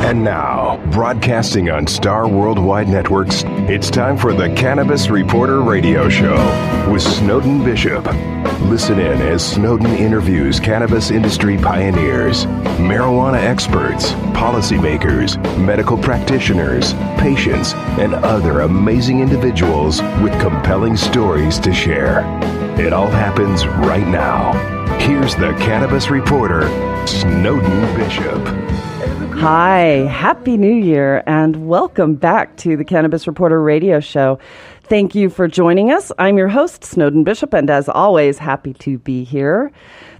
And now, broadcasting on Star Worldwide Networks, it's time for the Cannabis Reporter Radio Show with Snowden Bishop. Listen in as Snowden interviews cannabis industry pioneers, marijuana experts, policymakers, medical practitioners, patients, and other amazing individuals with compelling stories to share. It all happens right now. Here's the Cannabis Reporter, Snowden Bishop. Hi, Happy New Year, and welcome back to the Cannabis Reporter Radio Show. Thank you for joining us. I'm your host, Snowden Bishop, and as always, happy to be here.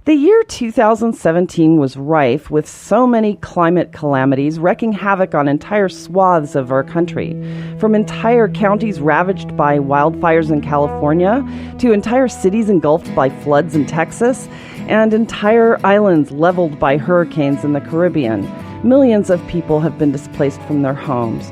The year 2017 was rife with so many climate calamities wreaking havoc on entire swaths of our country. From entire counties ravaged by wildfires in California, to entire cities engulfed by floods in Texas, and entire islands leveled by hurricanes in the Caribbean. Millions of people have been displaced from their homes.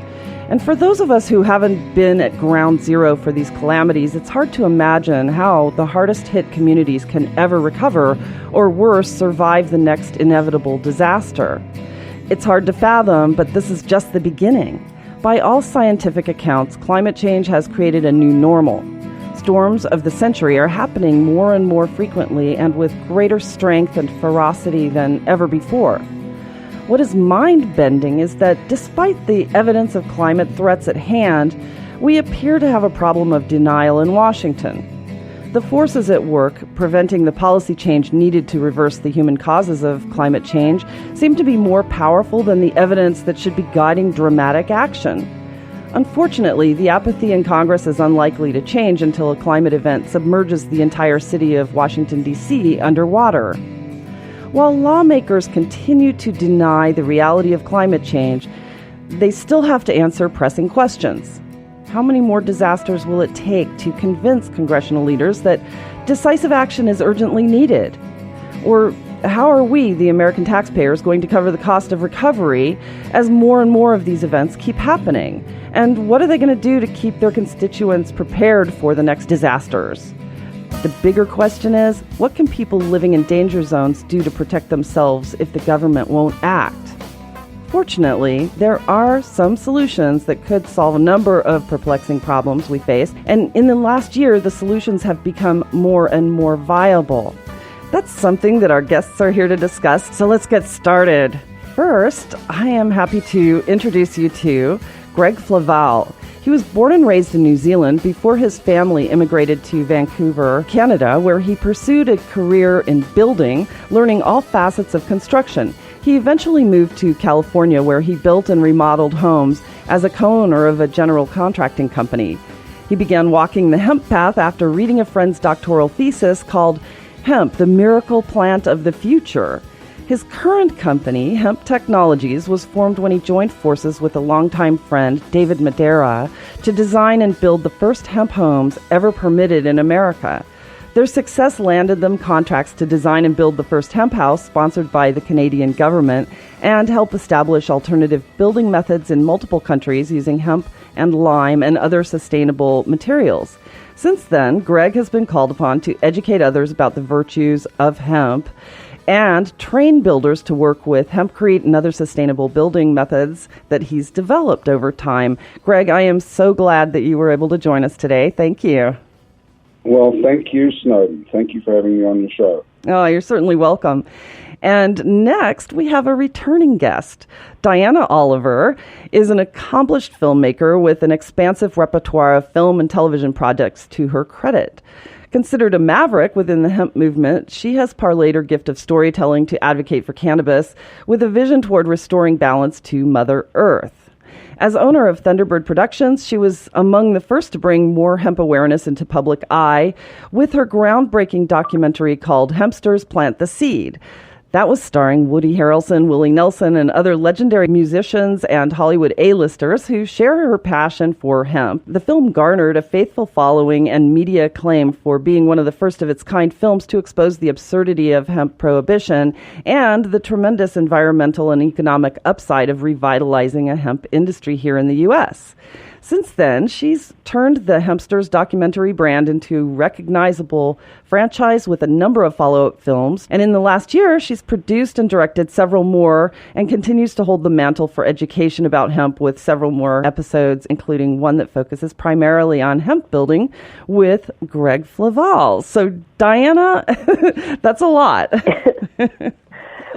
And for those of us who haven't been at ground zero for these calamities, it's hard to imagine how the hardest hit communities can ever recover, or worse, survive the next inevitable disaster. It's hard to fathom, but this is just the beginning. By all scientific accounts, climate change has created a new normal. Storms of the century are happening more and more frequently and with greater strength and ferocity than ever before. What is mind-bending is that despite the evidence of climate threats at hand, we appear to have a problem of denial in Washington. The forces at work preventing the policy change needed to reverse the human causes of climate change seem to be more powerful than the evidence that should be guiding dramatic action. Unfortunately, the apathy in Congress is unlikely to change until a climate event submerges the entire city of Washington, D.C. underwater. While lawmakers continue to deny the reality of climate change, they still have to answer pressing questions. How many more disasters will it take to convince congressional leaders that decisive action is urgently needed? Or how are we, the American taxpayers, going to cover the cost of recovery as more and more of these events keep happening? And what are they going to do to keep their constituents prepared for the next disasters? The bigger question is, what can people living in danger zones do to protect themselves if the government won't act? Fortunately, there are some solutions that could solve a number of perplexing problems we face, and in the last year, the solutions have become more and more viable. That's something that our guests are here to discuss, so let's get started. First, I am happy to introduce you to Greg Flavall. He was born and raised in New Zealand before his family immigrated to Vancouver, Canada, where he pursued a career in building, learning all facets of construction. He eventually moved to California, where he built and remodeled homes as a co-owner of a general contracting company. He began walking the hemp path after reading a friend's doctoral thesis called Hemp, the Miracle Plant of the Future. His current company, Hemp Technologies, was formed when he joined forces with a longtime friend, David Madeira, to design and build the first hemp homes ever permitted in America. Their success landed them contracts to design and build the first hemp house sponsored by the Canadian government and help establish alternative building methods in multiple countries using hemp and lime and other sustainable materials. Since then, Greg has been called upon to educate others about the virtues of hemp and train builders to work with hempcrete and other sustainable building methods that he's developed over time. Greg, I am so glad that you were able to join us today. Thank you. Well, thank you, Snowden. Thank you for having me on the show. Oh, you're certainly welcome. And next, we have a returning guest. Diana Oliver is an accomplished filmmaker with an expansive repertoire of film and television projects to her credit. Considered a maverick within the hemp movement, she has parlayed her gift of storytelling to advocate for cannabis with a vision toward restoring balance to Mother Earth. As owner of Thunderbird Productions, she was among the first to bring more hemp awareness into public eye with her groundbreaking documentary called Hempsters Plant the Seed. That was starring Woody Harrelson, Willie Nelson, and other legendary musicians and Hollywood A-listers who share her passion for hemp. The film garnered a faithful following and media acclaim for being one of the first of its kind films to expose the absurdity of hemp prohibition and the tremendous environmental and economic upside of revitalizing a hemp industry here in the U.S. Since then, she's turned the Hempsters documentary brand into a recognizable franchise with a number of follow-up films. And in the last year, she's produced and directed several more and continues to hold the mantle for education about hemp with several more episodes, including one that focuses primarily on hemp building with Greg Flavall. So, Diana, that's a lot.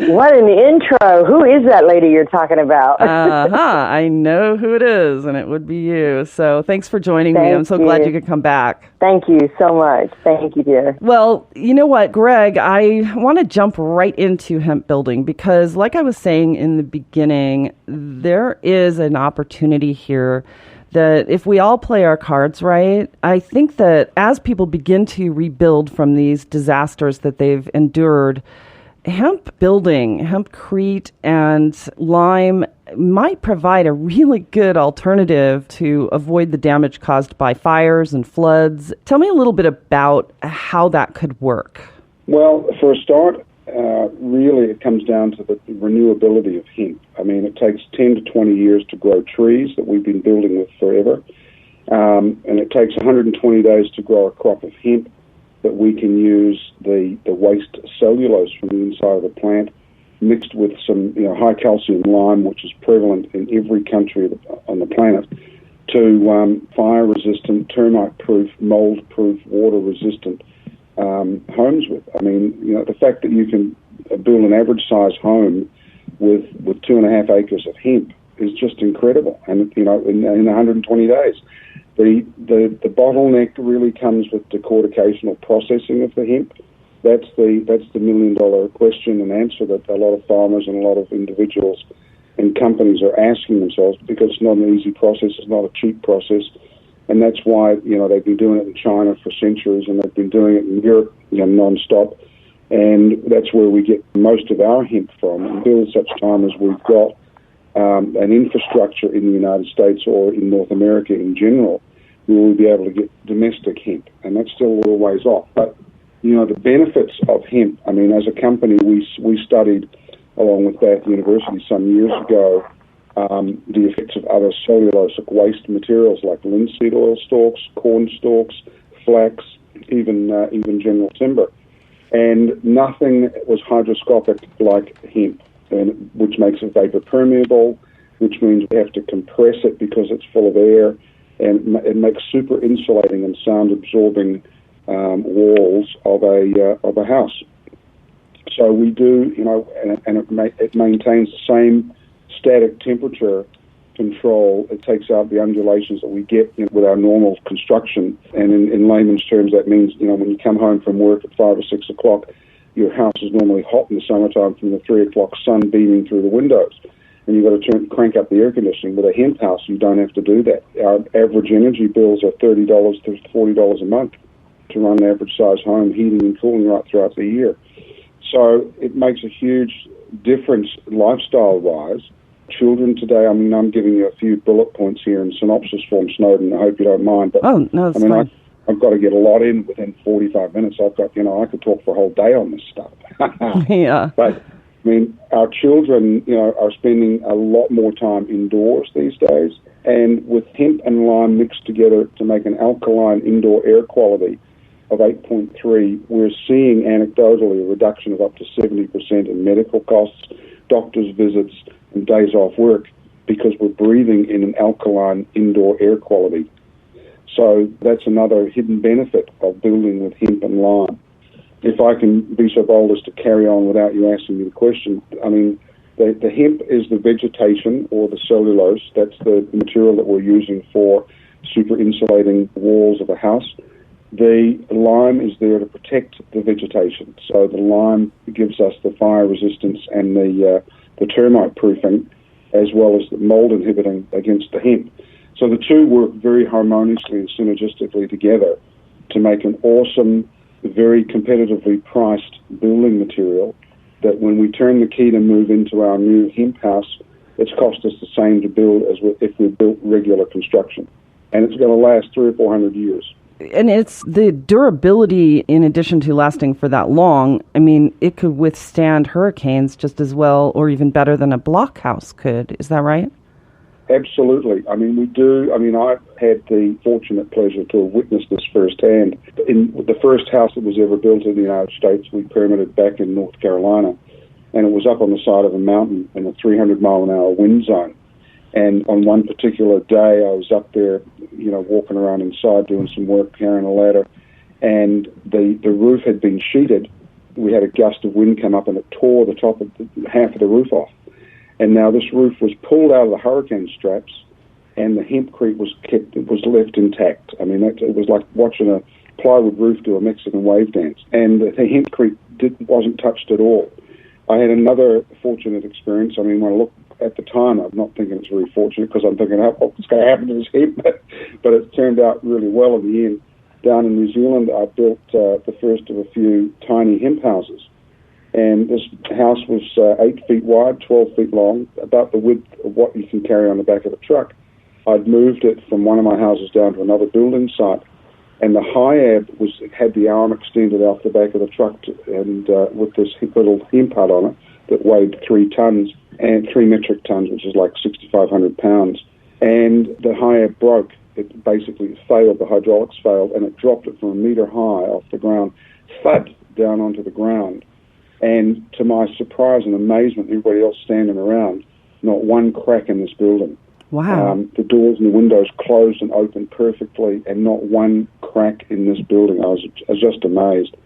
What an intro. Who is that lady you're talking about? I know who it is, and it would be you. So thanks for joining me. I'm so glad you could come back. Thank you so much. Thank you, dear. Well, you know what, Greg, I want to jump right into hemp building because, like I was saying in the beginning, there is an opportunity here that if we all play our cards right, I think that as people begin to rebuild from these disasters that they've endured, hemp building, hempcrete, and lime might provide a really good alternative to avoid the damage caused by fires and floods. Tell me a little bit about how that could work. Well, for a start, really it comes down to the renewability of hemp. I mean, it takes 10 to 20 years to grow trees that we've been building with forever, and it takes 120 days to grow a crop of hemp that we can use the waste cellulose from the inside of the plant mixed with some high calcium lime, which is prevalent in every country on the planet, to fire-resistant, termite-proof, mold-proof, water-resistant homes with. I mean, the fact that you can build an average-size home with 2.5 acres of hemp is just incredible, and in 120 days. The bottleneck really comes with decorticational processing of the hemp. That's the million-dollar question and answer that a lot of farmers and a lot of individuals and companies are asking themselves, because it's not an easy process, it's not a cheap process, and that's why they've been doing it in China for centuries, and they've been doing it in Europe non-stop, and that's where we get most of our hemp from. Until such time as we've got an infrastructure in the United States or in North America in general, we will be able to get domestic hemp, and that's still a little ways off. But, the benefits of hemp, I mean, as a company, we studied, along with Bath University some years ago, the effects of other cellulosic waste materials like linseed oil stalks, corn stalks, flax, even general timber. And nothing was hygroscopic like hemp, which makes it vapor permeable, which means we have to compress it because it's full of air, and it makes super insulating and sound absorbing walls of a house. So we do, and it maintains the same static temperature control. It takes out the undulations that we get with our normal construction. And in layman's terms, that means, when you come home from work at 5 or 6 o'clock, your house is normally hot in the summertime from the 3 o'clock sun beaming through the windows. And you've got to crank up the air conditioning. With a hemp house, you don't have to do that. Our average energy bills are $30 to $40 a month to run an average-size home, heating and cooling right throughout the year. So it makes a huge difference lifestyle-wise. Children today, I mean, I'm giving you a few bullet points here in synopsis form, Snowden. I hope you don't mind. But, oh, no, it's fine. I've got to get a lot in within 45 minutes. I could talk for a whole day on this stuff. Yeah. But, I mean, our children, are spending a lot more time indoors these days. And with hemp and lime mixed together to make an alkaline indoor air quality of 8.3, we're seeing anecdotally a reduction of up to 70% in medical costs, doctor's visits, and days off work, because we're breathing in an alkaline indoor air quality. So that's another hidden benefit of building with hemp and lime. If I can be so bold as to carry on without you asking me the question, I mean, the hemp is the vegetation or the cellulose. That's the material that we're using for super insulating walls of a house. The lime is there to protect the vegetation. So the lime gives us the fire resistance and the termite proofing, as well as the mold inhibiting against the hemp. So the two work very harmoniously and synergistically together to make an awesome, very competitively priced building material that when we turn the key to move into our new hemp house, it's cost us the same to build as if we built regular construction. And it's going to last 300 or 400 years. And it's the durability, in addition to lasting for that long. I mean, it could withstand hurricanes just as well or even better than a block house could. Is that right? Absolutely. I mean, we do. I mean, I've had the fortunate pleasure to have witnessed this firsthand. In the first house that was ever built in the United States, we permitted back in North Carolina, and it was up on the side of a mountain in a 300-mile-an-hour wind zone. And on one particular day, I was up there, walking around inside doing some work, carrying a ladder, and the roof had been sheeted. We had a gust of wind come up, and it tore the top of half of the roof off. And now this roof was pulled out of the hurricane straps, and the hempcrete was left intact. I mean, it was like watching a plywood roof do a Mexican wave dance. And the hempcrete wasn't touched at all. I had another fortunate experience. I mean, when I look at the time, I'm not thinking it's very fortunate because I'm thinking, what's going to happen to this hemp? But it turned out really well in the end. Down in New Zealand, I built the first of a few tiny hemp houses. And this house was 8 feet wide, 12 feet long, about the width of what you can carry on the back of a truck. I'd moved it from one of my houses down to another building site, and the high ab had the arm extended out the back of the truck, and with this little hemp hut on it that weighed 3 tons, and 3 metric tons, which is like 6,500 pounds. And the high ab broke. It basically failed, the hydraulics failed, and it dropped it from a meter high off the ground, thud down onto the ground. And to my surprise and amazement, everybody else standing around, not one crack in this building. Wow. The doors and the windows closed and opened perfectly, and not one crack in this building. I was just amazed.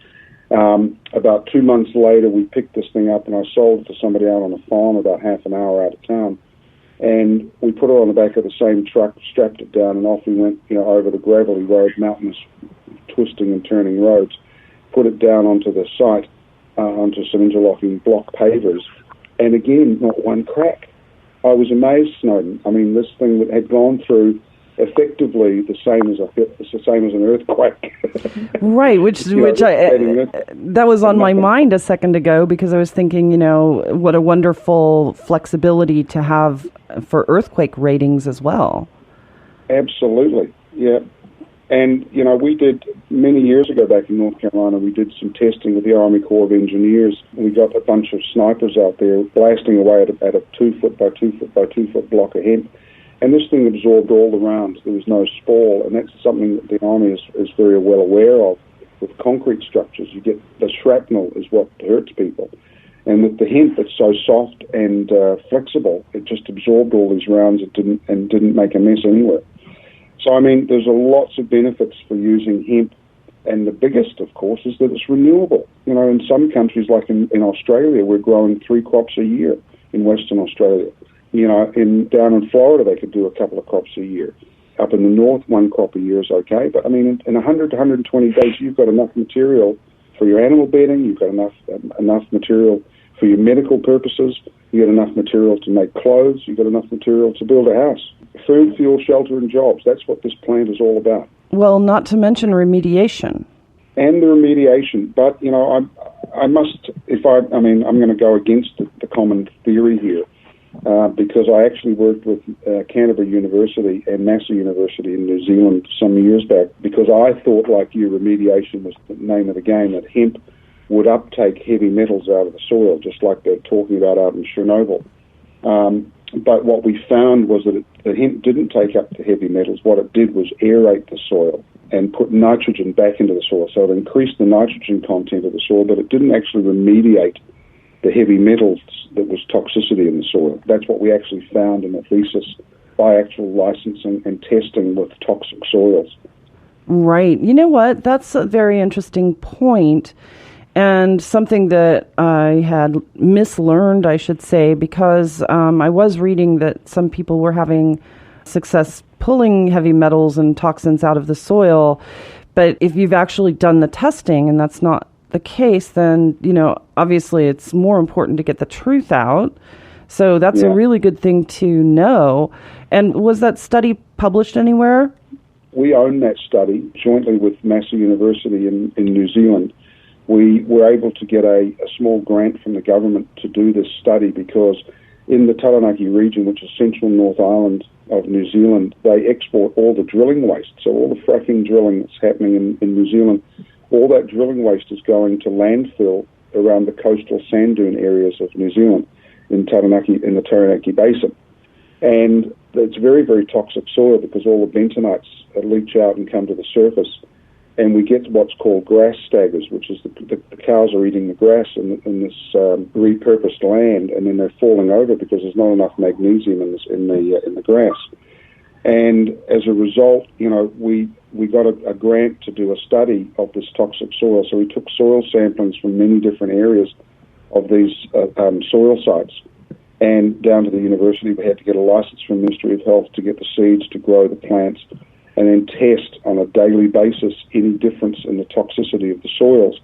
About 2 months later, we picked this thing up, and I sold it to somebody out on a farm about half an hour out of town. And we put it on the back of the same truck, strapped it down, and off we went, over the gravelly road, mountainous, twisting and turning roads, put it down onto the site, onto some interlocking block pavers, and again, not one crack. I was amazed, Snowden. I mean, this thing that had gone through effectively the same as an earthquake. Right, that was on my mind a second ago, because I was thinking, what a wonderful flexibility to have for earthquake ratings as well. Absolutely, yeah. And, we did, many years ago back in North Carolina, we did some testing with the Army Corps of Engineers. We got a bunch of snipers out there blasting away at a 2 foot by 2 foot by 2 foot block of hemp. And this thing absorbed all the rounds. There was no spall, and that's something that the Army is very well aware of. With concrete structures, you get the shrapnel is what hurts people. And with the hemp, it's so soft and flexible, it just absorbed all these rounds and didn't make a mess anywhere. So, I mean, there's lots of benefits for using hemp, and the biggest, of course, is that it's renewable. In some countries, like in Australia, we're growing 3 crops a year in Western Australia. Down in Florida, they could do a couple of crops a year. Up in the north, 1 crop a year is okay. But, I mean, in 100 to 120 days, you've got enough material for your animal bedding, you've got enough material for your medical purposes, you've got enough material to make clothes, you've got enough material to build a house. Food, fuel, shelter, and jobs. That's what this plant is all about. Well, not to mention remediation. And the remediation. But, I must, I'm going to go against the common theory here, because I actually worked with Canterbury University and Massey University in New Zealand some years back, because I thought, like you, remediation was the name of the game, that hemp would uptake heavy metals out of the soil, just like they're talking about out in Chernobyl. But what we found was that the hemp didn't take up the heavy metals. What it did was aerate the soil and put nitrogen back into the soil. So it increased the nitrogen content of the soil, but it didn't actually remediate the heavy metals that was toxicity in the soil. That's what we actually found in the thesis by actual licensing and testing with toxic soils. Right. You know what? That's a very interesting point. And something that I had mislearned, I should say, because I was reading that some people were having success pulling heavy metals and toxins out of the soil. But if you've actually done the testing and that's not the case, then, obviously it's more important to get the truth out. So that's a really good thing to know. And was that study published anywhere? We own that study jointly with Massey University in New Zealand. We were able to get a small grant from the government to do this study because in the Taranaki region, which is central North Island of New Zealand, they export all the drilling waste. So all the fracking drilling that's happening in New Zealand, all that drilling waste is going to landfill around the coastal sand dune areas of New Zealand in the Taranaki Basin. And it's very, very toxic soil because all the bentonites leach out and come to the surface. And we get what's called grass staggers, which is the cows are eating the grass in this repurposed land, and then they're falling over because there's not enough magnesium in the grass. And as a result, we got a grant to do a study of this toxic soil. So we took soil samplings from many different areas of these soil sites, and down to the university, we had to get a license from the Ministry of Health to get the seeds to grow the plants, and then test on a daily basis any difference in the toxicity of the soils.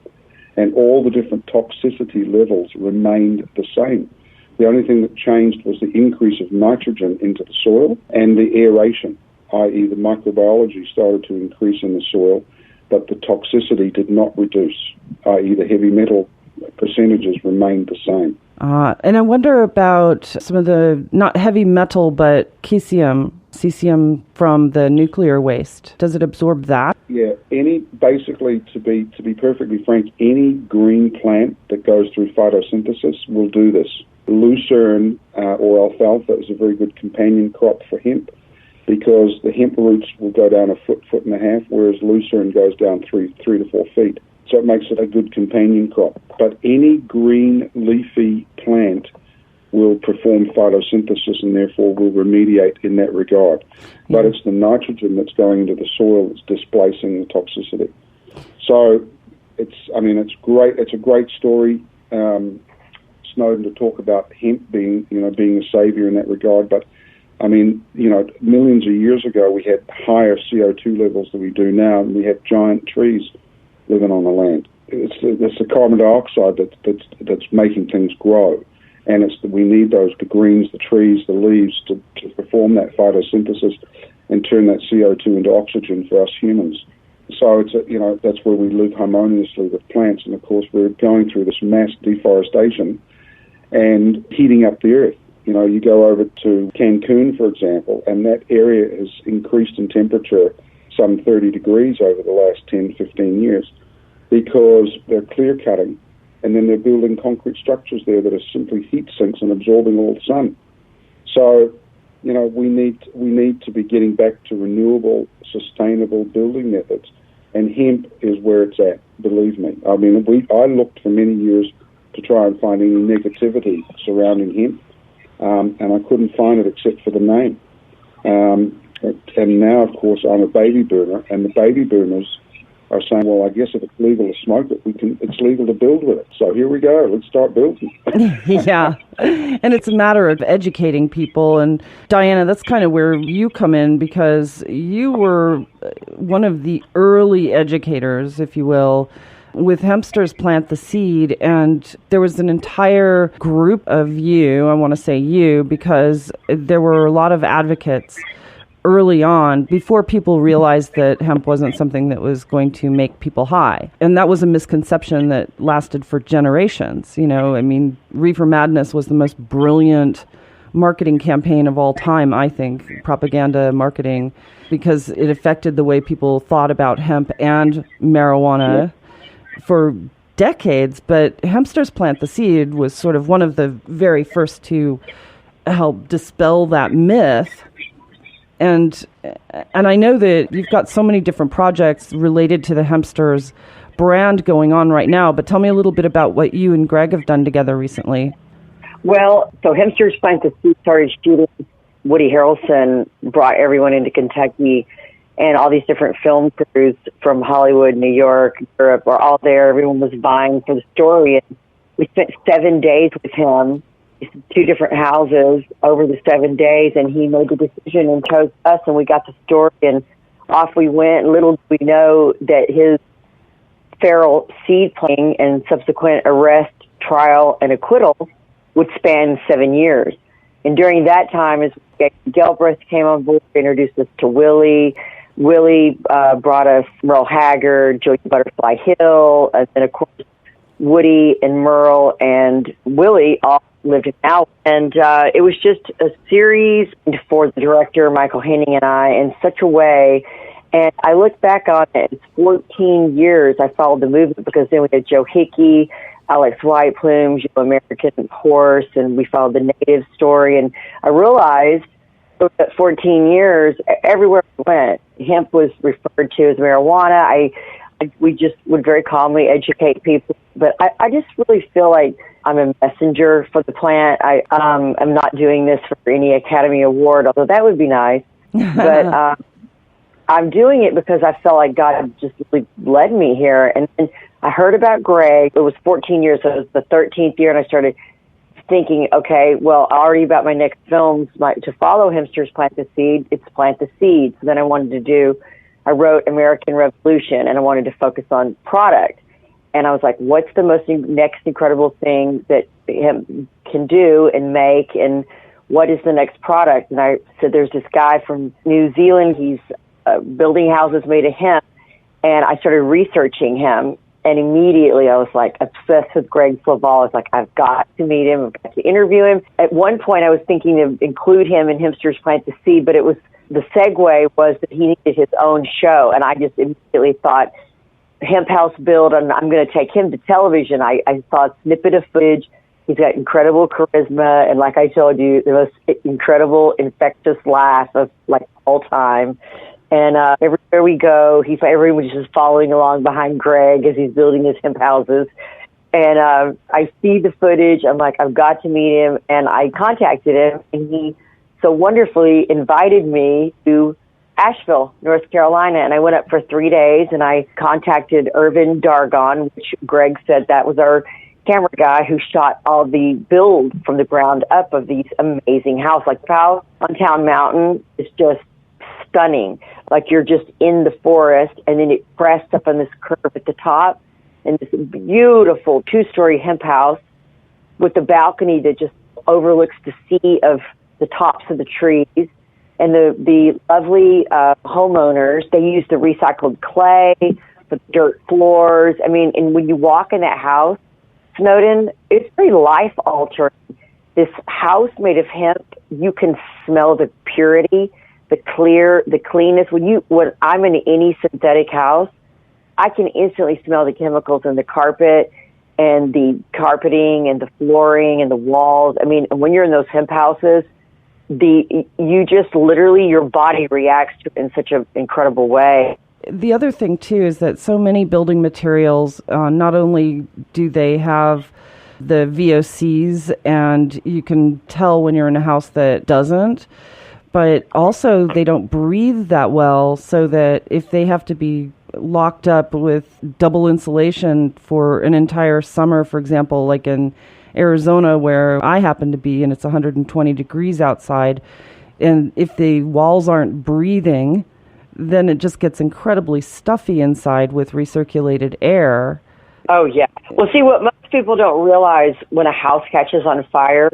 And all the different toxicity levels remained the same. The only thing that changed was the increase of nitrogen into the soil and the aeration, i.e. the microbiology started to increase in the soil, but the toxicity did not reduce, i.e. the heavy metal percentages remained the same. And I wonder about some of the, not heavy metal, but cesium from the nuclear waste. Does it absorb that? Yeah, basically, to be perfectly frank, any green plant that goes through photosynthesis will do this. Lucerne or alfalfa is a very good companion crop for hemp because the hemp roots will go down a foot and a half, whereas lucerne goes down 3 to 4 feet. So it makes it a good companion crop. But any green leafy plant will perform photosynthesis and therefore will remediate in that regard. But it's the nitrogen that's going into the soil that's displacing the toxicity. So it's great. It's a great story, Snowden, to talk about hemp being a savior in that regard. But millions of years ago we had higher CO2 levels than we do now, and we have giant trees living on the land. It's the carbon dioxide that's making things grow. And we need the greens, the trees, the leaves to perform that photosynthesis and turn that CO2 into oxygen for us humans. So that's where we live harmoniously with plants. And of course, we're going through this mass deforestation and heating up the earth. You go over to Cancun, for example, and that area has increased in temperature some 30 degrees over the last 10, 15 years because they're clear cutting. And then they're building concrete structures there that are simply heat sinks and absorbing all the sun. So, we need to be getting back to renewable, sustainable building methods, and hemp is where it's at. Believe me. I looked for many years to try and find any negativity surrounding hemp, and I couldn't find it except for the name. And now, of course, I'm a baby boomer, and the baby boomers are saying, well, I guess if it's legal to smoke it, it's legal to build with it. So here we go. Let's start building. Yeah. And it's a matter of educating people. And Diana, that's kind of where you come in because you were one of the early educators, if you will, with Hempsters Plant the Seed. And there was an entire group of you, I want to say you, because there were a lot of advocates early on, before people realized that hemp wasn't something that was going to make people high. And that was a misconception that lasted for generations. Reefer Madness was the most brilliant marketing campaign of all time, I think, propaganda marketing, because it affected the way people thought about hemp and marijuana for decades. But Hempsters Plant the Seed was sort of one of the very first to help dispel that myth. And I know that you've got so many different projects related to the Hempsters brand going on right now, but tell me a little bit about what you and Greg have done together recently. Well, so Hempsters Plant the Seed started shooting. Woody Harrelson brought everyone into Kentucky, and all these different film crews from Hollywood, New York, Europe were all there. Everyone was vying for the story. And we spent 7 days with him. 2 different houses over the 7 days, and he made the decision and chose us, and we got the story, and off we went. Little did we know that his feral seed planting and subsequent arrest, trial, and acquittal would span 7 years. And during that time, as Gelbreth came on board, introduced us to Willie. Willie brought us Merle Haggard, Joey Butterfly Hill, and then, of course, Woody and Merle and Willie all lived in Al. And it was just a series for the director, Michael Henning, and I, in such a way. And I look back on it, it's 14 years I followed the movement, because then we had Joe Hickey, Alex White Plume, Joe American Horse, and we followed the Native story. And I realized So at 14 years, everywhere we went, hemp was referred to as marijuana. We just would very calmly educate people. But I just really feel like I'm a messenger for the plant. I'm not doing this for any Academy Award, although that would be nice. But I'm doing it because I felt like God just really led me here. And I heard about Greg. It was 14 years, so it was the 13th year, and I started thinking, okay, well, already about my next films, to follow Hemster's Plant the Seed, it's Plant the Seed. So then I wrote American Revolution, and I wanted to focus on product. And I was like, what's the next incredible thing that hemp can do and make, and what is the next product? And I said, there's this guy from New Zealand. He's building houses made of hemp. And I started researching him. And immediately I was like obsessed with Greg Flavall. I was like, I've got to meet him. I've got to interview him. At one point I was thinking to include him in Hemster's Plant the Seed, but the segue was that he needed his own show. And I just immediately thought, Hemp House Build, and I'm going to take him to television. I saw a snippet of footage. He's got incredible charisma. And like I told you, the most incredible, infectious laugh of like all time. And everywhere we go, everyone's just following along behind Greg as he's building his hemp houses. And I see the footage. I'm like, I've got to meet him. And I contacted him, and he so wonderfully invited me to Asheville, North Carolina. And I went up for 3 days, and I contacted Irvin Dargon, which Greg said that was our camera guy who shot all the build from the ground up of these amazing houses. Like the house on Town Mountain is just stunning. Like you're just in the forest, and then it crests up on this curve at the top, and this beautiful 2-story hemp house with a balcony that just overlooks the sea of the tops of the trees. And the lovely homeowners, they use the recycled clay, the dirt floors. I mean, and when you walk in that house, Snowden, it's very life-altering. This house made of hemp, you can smell the purity, the cleanness. When I'm in any synthetic house, I can instantly smell the chemicals in the carpet and the carpeting and the flooring and the walls. I mean, when you're in those hemp houses, you just literally, your body reacts to it in such an incredible way. The other thing, too, is that so many building materials, not only do they have the VOCs, and you can tell when you're in a house that doesn't, but also they don't breathe that well, so that if they have to be locked up with double insulation for an entire summer, for example, like in Arizona, where I happen to be, and it's 120 degrees outside, and if the walls aren't breathing, then it just gets incredibly stuffy inside with recirculated air. Oh, yeah. Well, see, what most people don't realize when a house catches on fire,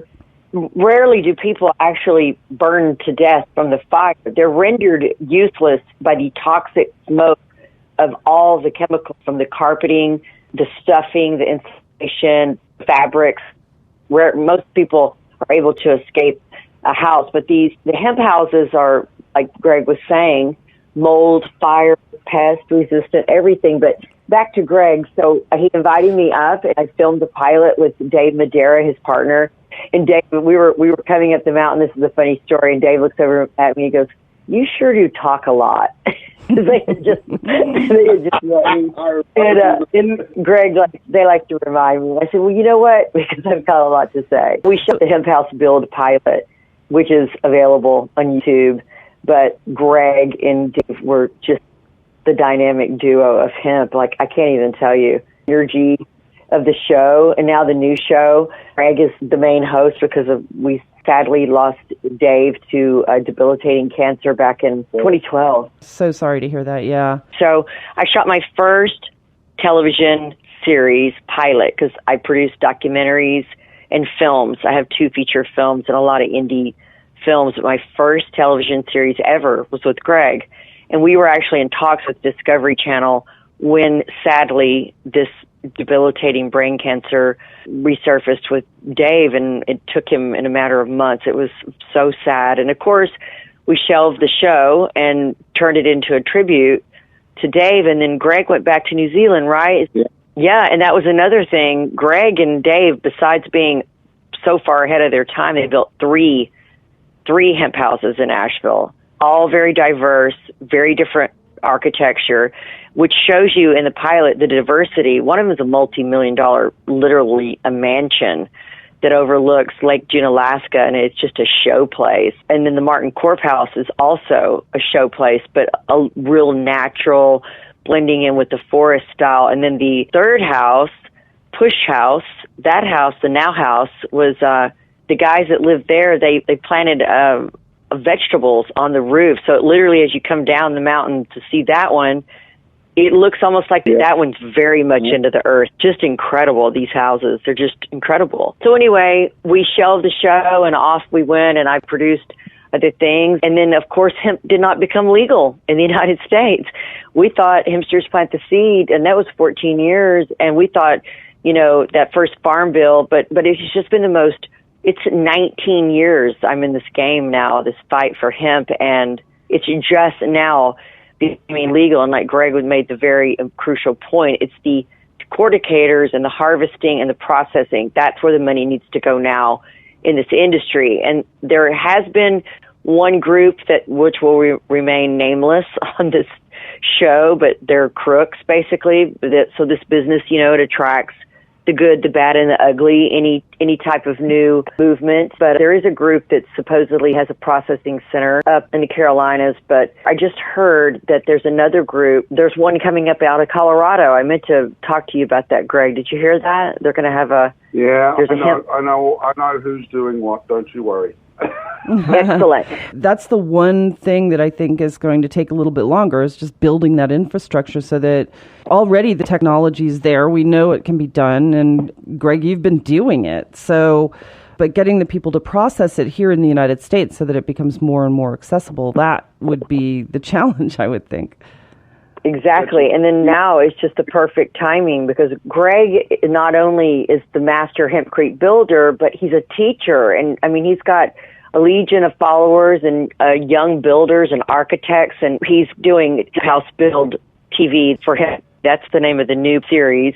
rarely do people actually burn to death from the fire. They're rendered useless by the toxic smoke of all the chemicals from the carpeting, the stuffing, the insulation, fabrics, where most people are able to escape a house. But the hemp houses are, like Greg was saying, mold, fire, pest resistant, everything. But back to Greg. So he invited me up, and I filmed a pilot with Dave Madera, his partner. And Dave, we were coming up the mountain. This is a funny story. And Dave looks over at me and goes, "You sure do talk a lot." they had just let me. And Greg, they like to remind me. I said, "Well, you know what? Because I've got a lot to say." We shot the Hemp House Build pilot, which is available on YouTube. But Greg and Dave were just the dynamic duo of hemp. Like, I can't even tell you. Energy of the show, and now the new show. Greg is the main host because we sadly lost Dave to debilitating cancer back in 2012. So sorry to hear that, yeah. So I shot my first television series pilot because I produce documentaries and films. I have 2 feature films and a lot of indie films. But my first television series ever was with Greg. And we were actually in talks with Discovery Channel when, sadly, this debilitating brain cancer resurfaced with Dave, and it took him in a matter of months. It was so sad. And, of course, we shelved the show and turned it into a tribute to Dave, and then Greg went back to New Zealand, right? Yeah, and that was another thing. Greg and Dave, besides being so far ahead of their time, they built 3 3 hemp houses in Asheville, all very diverse, very different architecture, which shows you in the pilot the diversity. One of them is a multi-million-dollar, literally a mansion that overlooks Lake June, Alaska, and it's just a show place. And then the Martin Corp House is also a show place, but a real natural, blending in with the forest style. And then the third house, Push House, that house, the Now House, was the guys that lived there, they planted vegetables on the roof. So it literally, as you come down the mountain to see that one, it looks almost like that one's very much into the earth. Just incredible, these houses. They're just incredible. So anyway, we shelved the show, and off we went, and I produced other things. And then, of course, hemp did not become legal in the United States. We thought Hempsters Plant the Seed, and that was 14 years, and we thought, you know, that first farm bill, but it's just been it's 19 years I'm in this game now, this fight for hemp, and it's just now becoming legal. And like Greg made the very crucial point, it's the corticators and the harvesting and the processing. That's where the money needs to go now in this industry. And there has been one group which will remain nameless on this show, but they're crooks basically. So this business, you know, it attracts the good, the bad, and the ugly, any type of new movement. But there is a group that supposedly has a processing center up in the Carolinas. But I just heard that there's another group. There's one coming up out of Colorado. I meant to talk to you about that, Greg. Did you hear that? They're going to have I know who's doing what. Don't you worry. Excellent. That's the one thing that I think is going to take a little bit longer, is just building that infrastructure so that already the technology is there. We know it can be done. And Greg, you've been doing it. So, but getting the people to process it here in the United States so that it becomes more and more accessible, that would be the challenge, I would think. Exactly. And then now it's just the perfect timing, because Greg not only is the master hempcrete builder, but he's a teacher. And I mean, he's got a legion of followers and young builders and architects, and he's doing House Build TV for him. That's the name of the new series.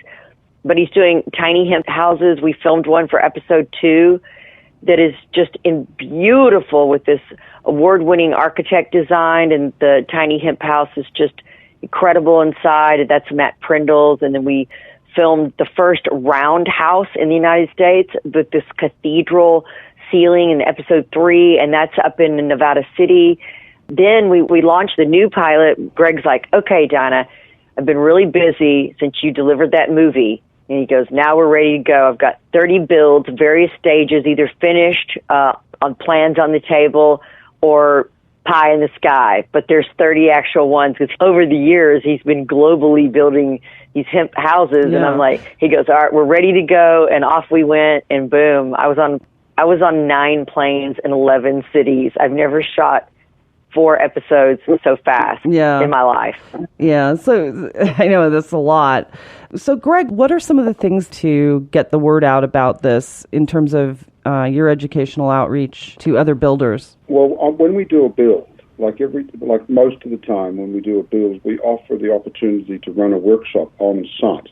But he's doing tiny hemp houses. We filmed one for episode 2 that is just beautiful with this award-winning architect design, and the tiny hemp house is just incredible inside. That's Matt Prindle's. And then we filmed the first round house in the United States with this cathedral ceiling in episode 3, and that's up in Nevada City. Then we launched the new pilot. Greg's like, okay, Donna, I've been really busy since you delivered that movie. And he goes, now we're ready to go. I've got 30 builds, various stages, either finished on plans on the table or pie in the sky, but there's 30 actual ones, because over the years he's been globally building these hemp houses. Yeah. And I'm like, he goes, all right, we're ready to go. And off we went, and boom, I was on 9 planes in 11 cities. I've never shot 4 episodes so fast in my life. Yeah, so I know that's a lot. So Greg, what are some of the things to get the word out about this in terms of your educational outreach to other builders? Well, when we do a build, like most of the time when we do a build, we offer the opportunity to run a workshop on site.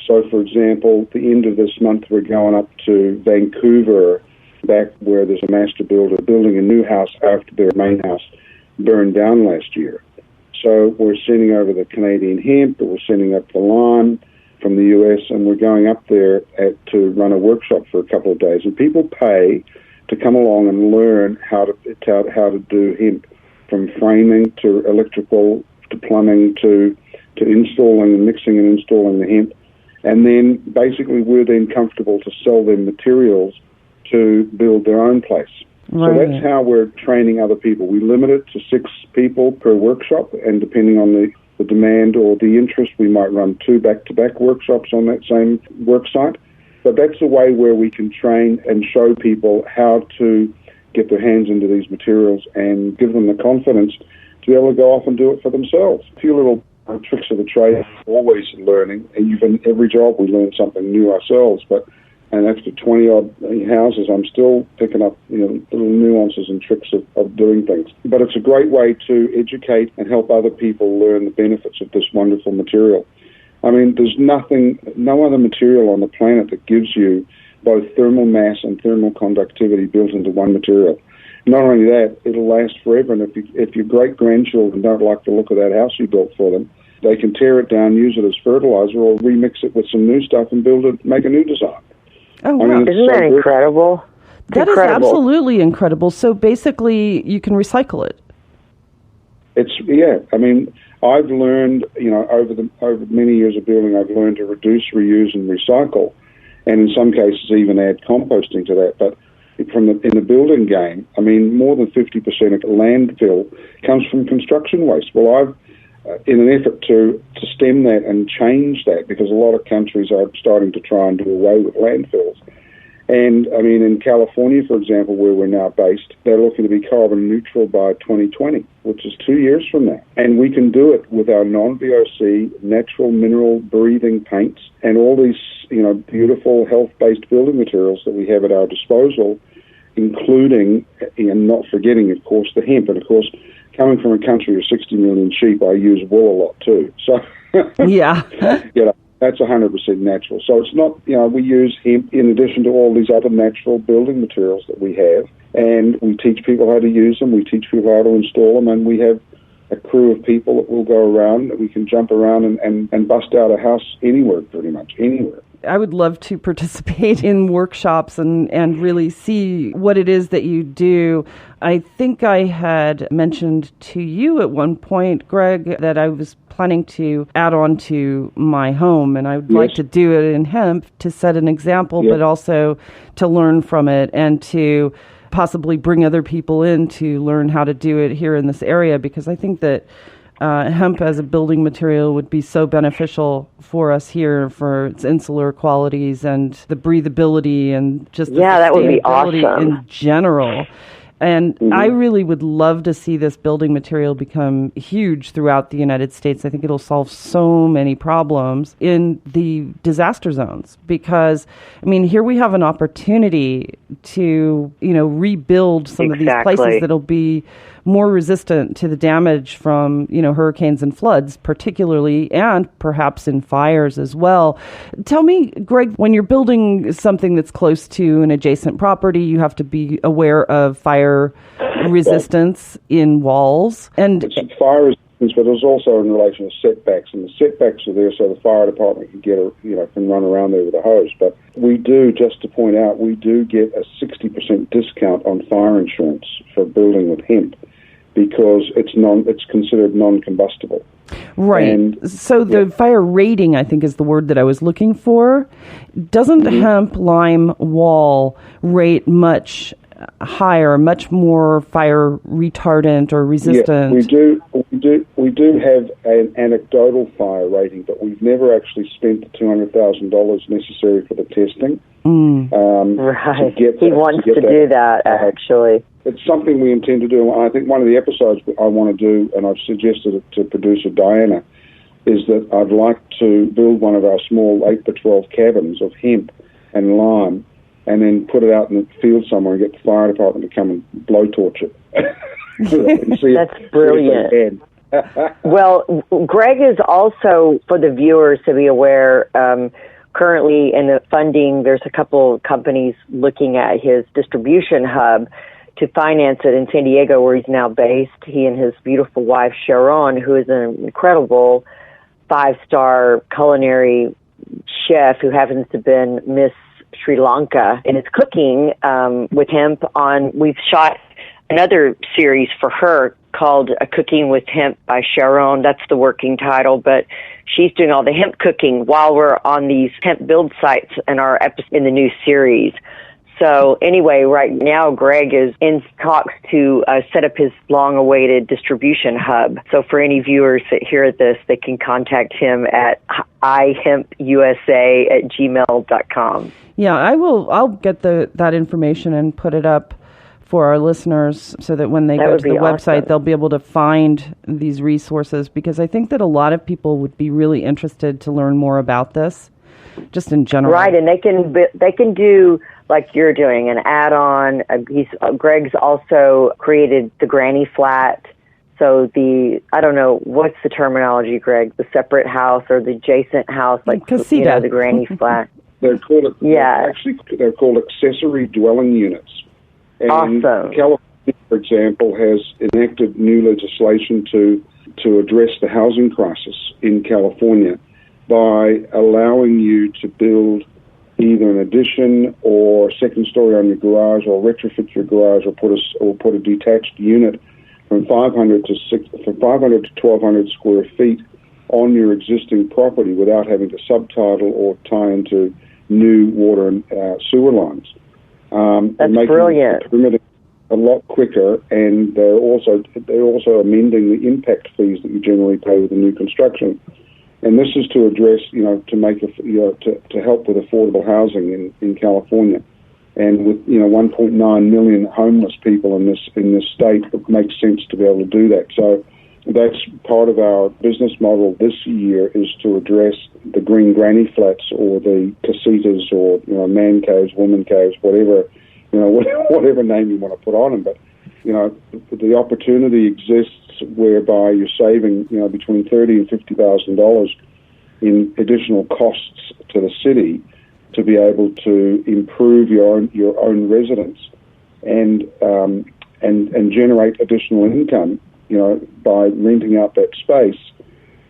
So, for example, at the end of this month, we're going up to Vancouver, back where there's a master builder building a new house after their main house burned down last year. So we're sending over the Canadian hemp, but we're sending up the lime from the U.S., and we're going up there to run a workshop for a couple of days. And people pay to come along and learn how to do hemp, from framing to electrical to plumbing to installing and mixing and installing the hemp. And then basically we're then comfortable to sell them materials to build their own place. Right. So that's how we're training other people. We limit it to 6 people per workshop, and depending on the demand or the interest, we might run 2 back-to-back workshops on that same work site. But that's a way where we can train and show people how to get their hands into these materials and give them the confidence to be able to go off and do it for themselves. A few little tricks of the trade, always learning, and even every job we learn something new ourselves. And after 20-odd houses, I'm still picking up little nuances and tricks of doing things. But it's a great way to educate and help other people learn the benefits of this wonderful material. I mean, there's no other material on the planet that gives you both thermal mass and thermal conductivity built into one material. Not only that, it'll last forever. And if your great-grandchildren don't like the look of that house you built for them, they can tear it down, use it as fertilizer, or remix it with some new stuff and make a new design. Oh, wow. Isn't that incredible? That is absolutely incredible. So basically, you can recycle it. I mean, I've learned, over many years of building, I've learned to reduce, reuse, and recycle, and in some cases even add composting to that. But in the building game, I mean, more than 50% of landfill comes from construction waste. Well, I've in an effort to stem that and change that, because a lot of countries are starting to try and do away with landfills. And, I mean, in California, for example, where we're now based, they're looking to be carbon neutral by 2020, which is 2 years from now. And we can do it with our non-VOC, natural mineral breathing paints and all these, beautiful health-based building materials that we have at our disposal, including, and not forgetting, of course, the hemp. And, of course, coming from a country of 60 million sheep, I use wool a lot too. So, yeah. That's 100% natural. So it's not, we use hemp in addition to all these other natural building materials that we have, and we teach people how to use them, we teach people how to install them, and we have a crew of people that will go around, that we can jump around and bust out a house anywhere, pretty much, anywhere. I would love to participate in workshops and really see what it is that you do. I think I had mentioned to you at one point, Greg, that I was planning to add on to my home, and I would like to do it in hemp to set an example, but also to learn from it and to possibly bring other people in to learn how to do it here in this area, because I think that hemp as a building material would be so beneficial for us here for its insular qualities and the breathability and just the that would be awesome in general. And I really would love to see this building material become huge throughout the United States. I think it'll solve so many problems in the disaster zones, because, I mean, here we have an opportunity to, rebuild some of these places that'll be more resistant to the damage from, hurricanes and floods, particularly, and perhaps in fires as well. Tell me, Greg, when you're building something that's close to an adjacent property, you have to be aware of fire resistance in walls. And it's fire resistance, but there's also in relation to setbacks, and the setbacks are there so the fire department can run around there with a hose. But we do, just to point out, we do get a 60% discount on fire insurance for building with hemp, because it's considered non-combustible. Right. And, so the fire rating, I think, is the word that I was looking for. Doesn't the hemp lime wall rate much higher, much more fire retardant or resistant? Yeah, we do have an anecdotal fire rating, but we've never actually spent the $200,000 necessary for the testing. Right. He wants to do that, actually. It's something we intend to do. I think one of the episodes I want to do, and I've suggested it to producer Diana, is that I'd like to build one of our small 8x12 cabins of hemp and lime, and then put it out in the field somewhere and get the fire department to come and blowtorch it. That's brilliant. Well, Greg is also, for the viewers to be aware, currently in the funding, there's a couple of companies looking at his distribution hub to finance it in San Diego, where he's now based. He and his beautiful wife, Sharon, who is an incredible 5-star culinary chef who happens to have been Miss Sri Lanka, and is cooking with hemp we've shot another series for her called Cooking with Hemp by Sharon. That's the working title, but she's doing all the hemp cooking while we're on these hemp build sites in the new series. So anyway, right now Greg is in talks to set up his long-awaited distribution hub. So for any viewers that hear this, they can contact him at ihempusa@gmail.com. Yeah, I'll get that information and put it up for our listeners so that when they go to the website, they'll be able to find these resources, because I think that a lot of people would be really interested to learn more about this, just in general. Right, and they can do like you're doing an add-on. Greg's also created the granny flat. So I don't know, what's the terminology, Greg? The separate house or the adjacent house, like casita. The granny flat. They're called accessory dwelling units. And awesome. for example, has enacted new legislation to address the housing crisis in California by allowing you to build either an addition or second story on your garage, or retrofit your garage, or put a detached unit from 500 to 1,200 square feet on your existing property without having to subtitle or tie into new water and sewer lines. That's brilliant. Permitting a lot quicker, and they're also amending the impact fees that you generally pay with the new construction. And this is to address, to make to help with affordable housing in California, and with 1.9 million homeless people in this state, it makes sense to be able to do that. So that's part of our business model this year, is to address the green granny flats, or the casitas, or man caves, woman caves, whatever name you want to put on them. But the opportunity exists whereby you're saving between $30,000 and $50,000 in additional costs to the city to be able to improve your own residence and generate additional income, by renting out that space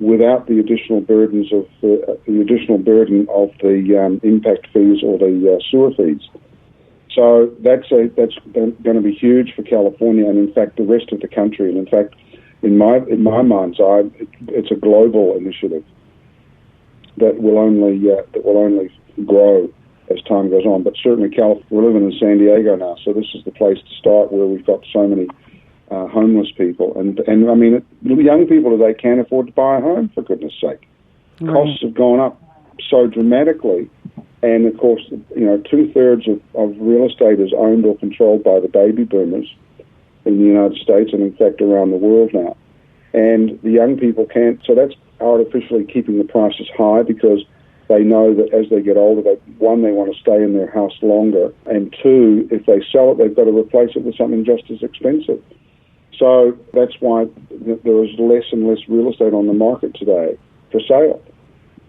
without the additional burdens of the impact fees or the sewer fees. So that's going to be huge for California, and in fact the rest of the country. And in fact, in my mind's eye, it's a global initiative that will only grow as time goes on. But certainly, we're living in San Diego now, so this is the place to start, where we've got so many homeless people, and I mean, young people today can't afford to buy a home, for goodness sake. Right. Costs have gone up so dramatically, and of course, 2/3 of real estate is owned or controlled by the baby boomers in the United States, and in fact around the world now. And the young people can't, so that's artificially keeping the prices high, because they know that as they get older, they want to stay in their house longer, and two, if they sell it, they've got to replace it with something just as expensive. So that's why there is less and less real estate on the market today for sale,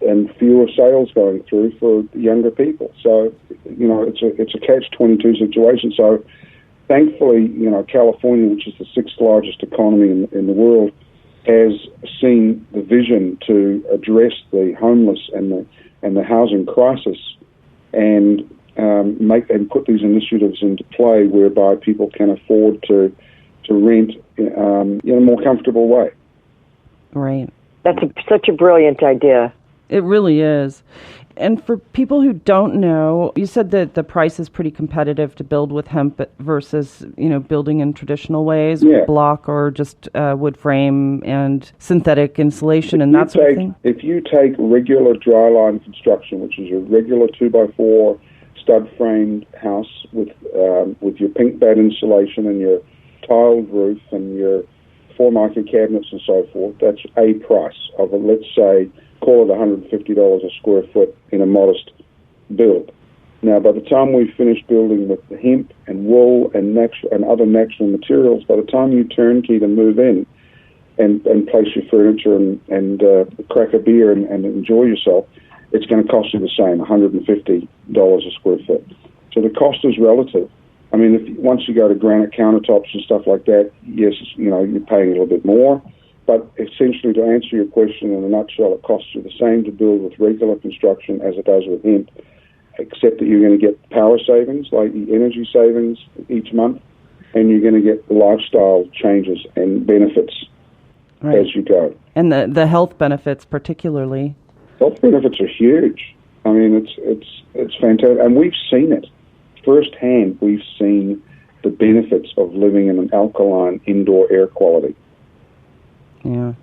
and fewer sales going through for younger people. So, it's a catch-22 situation. So thankfully, California, which is the 6th largest economy in the world, has seen the vision to address the homeless and the housing crisis, and put these initiatives into play whereby people can afford to rent in a more comfortable way. Right. That's such a brilliant idea. It really is. And for people who don't know, you said that the price is pretty competitive to build with hemp versus, building in traditional ways, with block or just wood frame and synthetic insulation and that sort of thing. If you take regular dry line construction, which is your regular 2x4 stud framed house with your pink bed insulation and your tiled roof and your Formica cabinets and so forth, that's a price of, let's say, call it $150 a square foot in a modest build. Now, by the time we've finished building with the hemp and wool and other natural materials, by the time you turnkey to move in and place your furniture and crack a beer and enjoy yourself, it's going to cost you the same, $150 a square foot. So the cost is relative. I mean, once you go to granite countertops and stuff like that, yes, you're paying a little bit more. But essentially, to answer your question in a nutshell, it costs you the same to build with regular construction as it does with hemp, except that you're going to get power savings, like energy savings each month, and you're going to get lifestyle changes and benefits as you go. And the health benefits particularly. Health benefits are huge. I mean, it's fantastic. And we've seen it. Firsthand, we've seen the benefits of living in an alkaline indoor air quality. Yeah.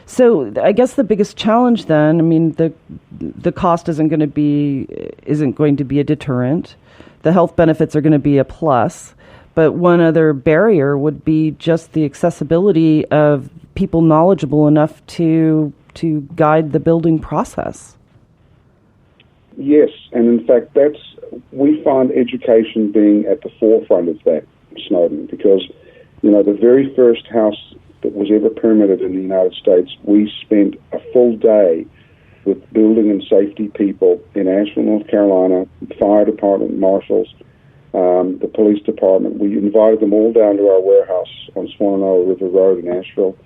So I guess the biggest challenge then, I mean, the cost isn't going to be a deterrent. The health benefits are going to be a plus. But one other barrier would be just the accessibility of people knowledgeable enough to guide the building process. Yes, and in fact, we find education being at the forefront of that, Snowden, because, the very first house that was ever permitted in the United States, we spent a full day with building and safety people in Asheville, North Carolina, fire department marshals, the police department. We invited them all down to our warehouse on Swannanoa River Road in Asheville,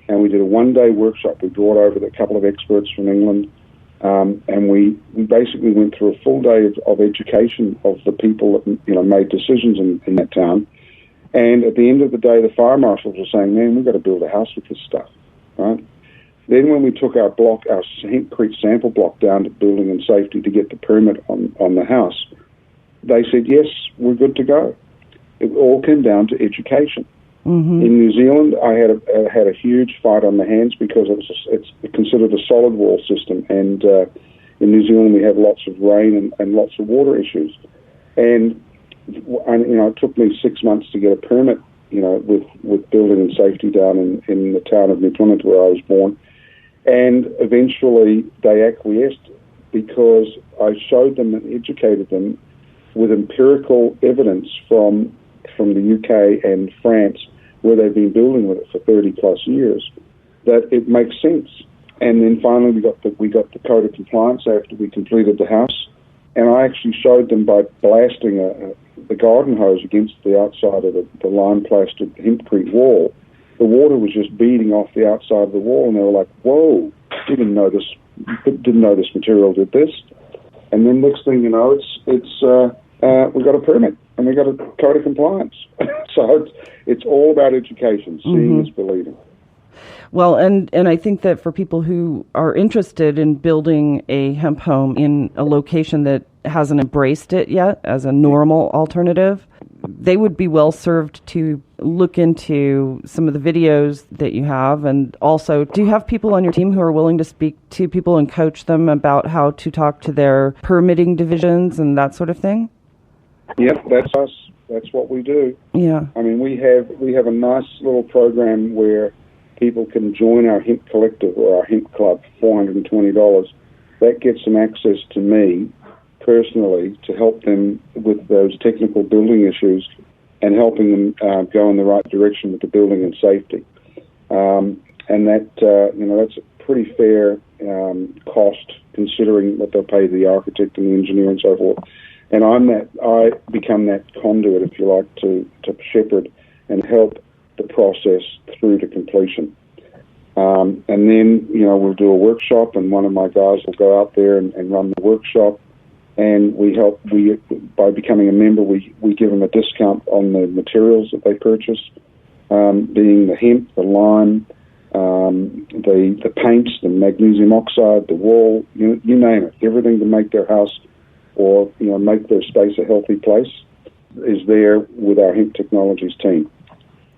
and we did a one-day workshop. We brought over a couple of experts from England, and we basically went through a full day of education of the people that made decisions in that town. And at the end of the day, the fire marshals were saying, "Man, we've got to build a house with this stuff." Right? Then when we took our hempcrete sample block down to building and safety to get the permit on the house, they said, "Yes, we're good to go." It all came down to education. Mm-hmm. In New Zealand, I had a huge fight on the hands because it's considered a solid wall system, and in New Zealand we have lots of rain and lots of water issues. And it took me 6 months to get a permit, with building and safety down in the town of New Plymouth where I was born. And eventually they acquiesced because I showed them and educated them with empirical evidence from the UK and France, where they've been building with it for 30 plus years, that it makes sense. And then finally we got the code of compliance after we completed the house, and I actually showed them by blasting the garden hose against the outside of the lime-plastered hempcrete wall. The water was just beading off the outside of the wall, and they were like, "Whoa, didn't know this material did this." And then next thing you know, we got a permit and we got a code of compliance. So it's all about education. Seeing is believing. Well, and I think that for people who are interested in building a hemp home in a location that hasn't embraced it yet as a normal alternative, they would be well served to look into some of the videos that you have. And also, do you have people on your team who are willing to speak to people and coach them about how to talk to their permitting divisions and that sort of thing? Yep, that's us. That's what we do. Yeah. I mean, we have a nice little program where people can join our hemp collective or our hemp club for $420. That gets them access to me personally to help them with those technical building issues and helping them go in the right direction with the building and safety. And that's a pretty fair cost considering what they'll pay the architect and the engineer and so forth. And I become that conduit, if you like, to shepherd and help the process through to completion. And then, we'll do a workshop, and one of my guys will go out there and run the workshop. And by becoming a member, we give them a discount on the materials that they purchase, being the hemp, the lime, the paints, the magnesium oxide, the wall, you name it. Everything to make their house or make their space a healthy place is there with our Hemp Technologies team.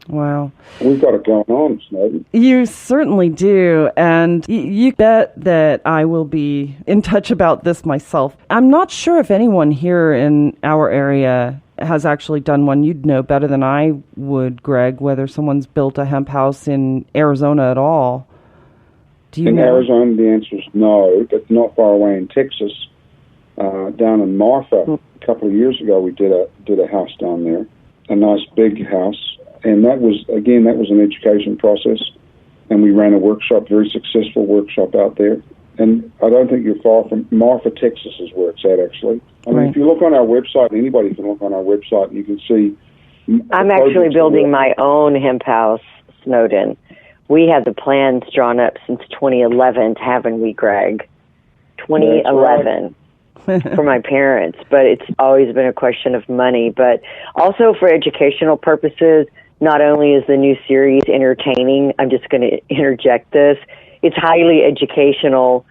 Wow. We've got it going on, Snowden. You certainly do, and you bet that I will be in touch about this myself. I'm not sure if anyone here in our area has actually done one. You'd know better than I would, Greg, whether someone's built a hemp house in Arizona at all. Do you know? Arizona, the answer is no, but not far away in Texas. Down in Marfa, a couple of years ago, we did a house down there, a nice big house, and that was an education process, and we ran a workshop, very successful workshop out there. And I don't think you're far from Marfa, Texas is where it's at, actually. I mean, If you look on our website, anybody can look on our website, and you can see. I'm actually building my own hemp house, Snowden. We had the plans drawn up since 2011, haven't we, Greg? 2011. For my parents, but it's always been a question of money. But also for educational purposes, not only is the new series entertaining, I'm just going to interject this, it's highly educational.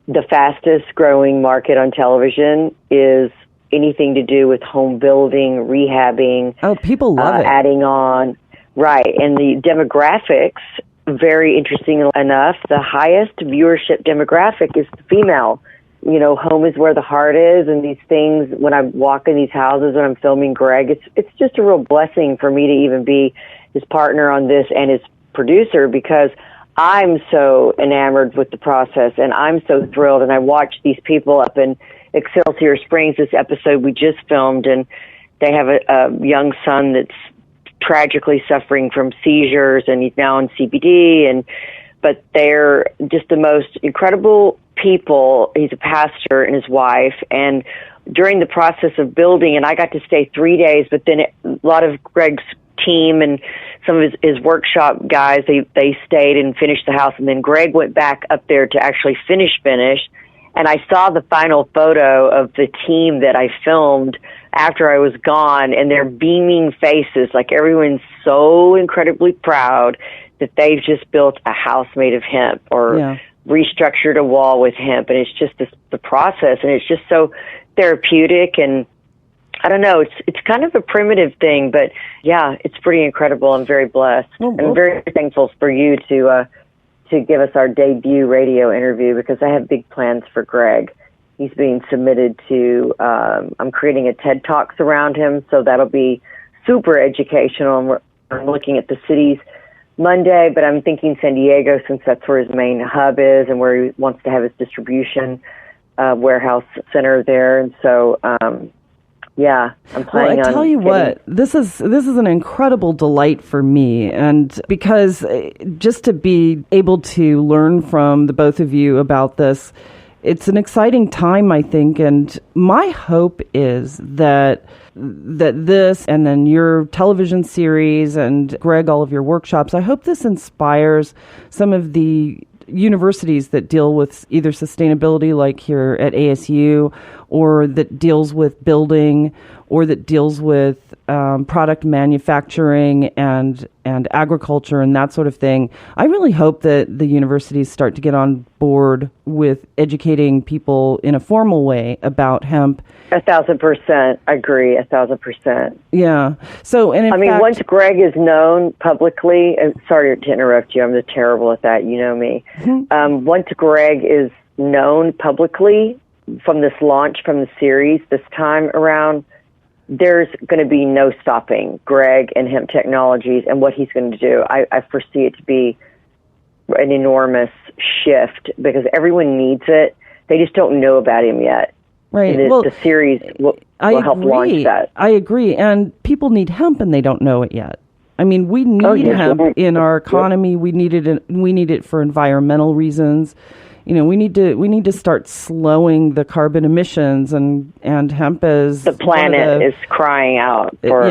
The fastest growing market on television is anything to do with home building, rehabbing. Oh, people love it. Adding on. Right. And the demographics, very interesting enough, the highest viewership demographic is the female. Home is where the heart is, and these things, when I walk in these houses and I'm filming Greg, it's just a real blessing for me to even be his partner on this and his producer, because I'm so enamored with the process and I'm so thrilled. And I watch these people up in Excelsior Springs, this episode we just filmed, and they have a young son that's tragically suffering from seizures, and he's now on CBD, but they're just the most incredible people. He's a pastor and his wife, and during the process of building, and I got to stay 3 days, but then a lot of Greg's team and some of his workshop guys, they stayed and finished the house, and then Greg went back up there to actually finish, and I saw the final photo of the team that I filmed after I was gone, and their beaming faces, like everyone's so incredibly proud that they've just built a house made of hemp, or restructured a wall with hemp, and it's just the process, and it's just so therapeutic, and I don't know, it's kind of a primitive thing, but yeah, it's pretty incredible. I'm very blessed. And I'm very thankful for you to give us our debut radio interview, because I have big plans for Greg. He's being submitted to, I'm creating a TED Talks around him, so that'll be super educational, and I'm looking at the cities Monday, but I'm thinking San Diego, since that's where his main hub is and where he wants to have his distribution warehouse center there. And so, I'm planning on. I tell you what, this is an incredible delight for me, and because just to be able to learn from the both of you about this, it's an exciting time, I think, and my hope is that this, and then your television series, and Greg, all of your workshops, I hope this inspires some of the universities that deal with either sustainability, like here at ASU, or that deals with building, or that deals with product manufacturing and agriculture and that sort of thing. I really hope that the universities start to get on board with educating people in a formal way about hemp. 1,000% agree. 1,000%. Yeah. So, and in fact, once Greg is known publicly, and sorry to interrupt you, I'm terrible at that. You know me. Mm-hmm. Once Greg is known publicly from this launch, from the series this time around, there's going to be no stopping Greg and Hemp Technologies and what he's going to do. I foresee it to be an enormous shift, because everyone needs it. They just don't know about him yet. Right. And the series will help launch that. I agree. And people need hemp, and they don't know it yet. I mean, we need hemp in our economy. Yep. We need it for environmental reasons. You know, we need to start slowing the carbon emissions, and hemp is the planet is crying out for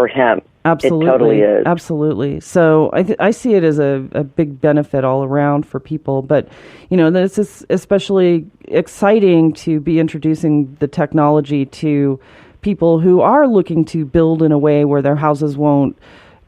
hemp. Absolutely, it totally is. Absolutely. So I see it as a big benefit all around for people. But you know, this is especially exciting to be introducing the technology to people who are looking to build in a way where their houses won't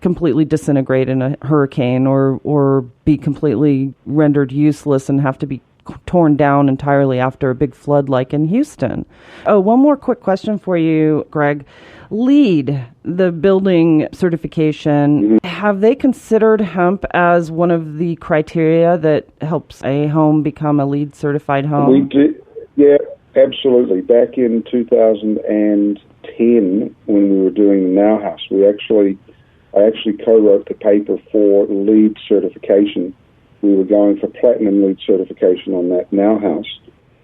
completely disintegrate in a hurricane, or be completely rendered useless and have to be torn down entirely after a big flood like in Houston. Oh, one more quick question for you, Greg. LEED, the building certification, have they considered hemp as one of the criteria that helps a home become a LEED certified home? We did, yeah, absolutely. Back in 2010, when we were doing the Now House, I actually co-wrote the paper for LEED certification. We were going for platinum LEED certification on that Now House,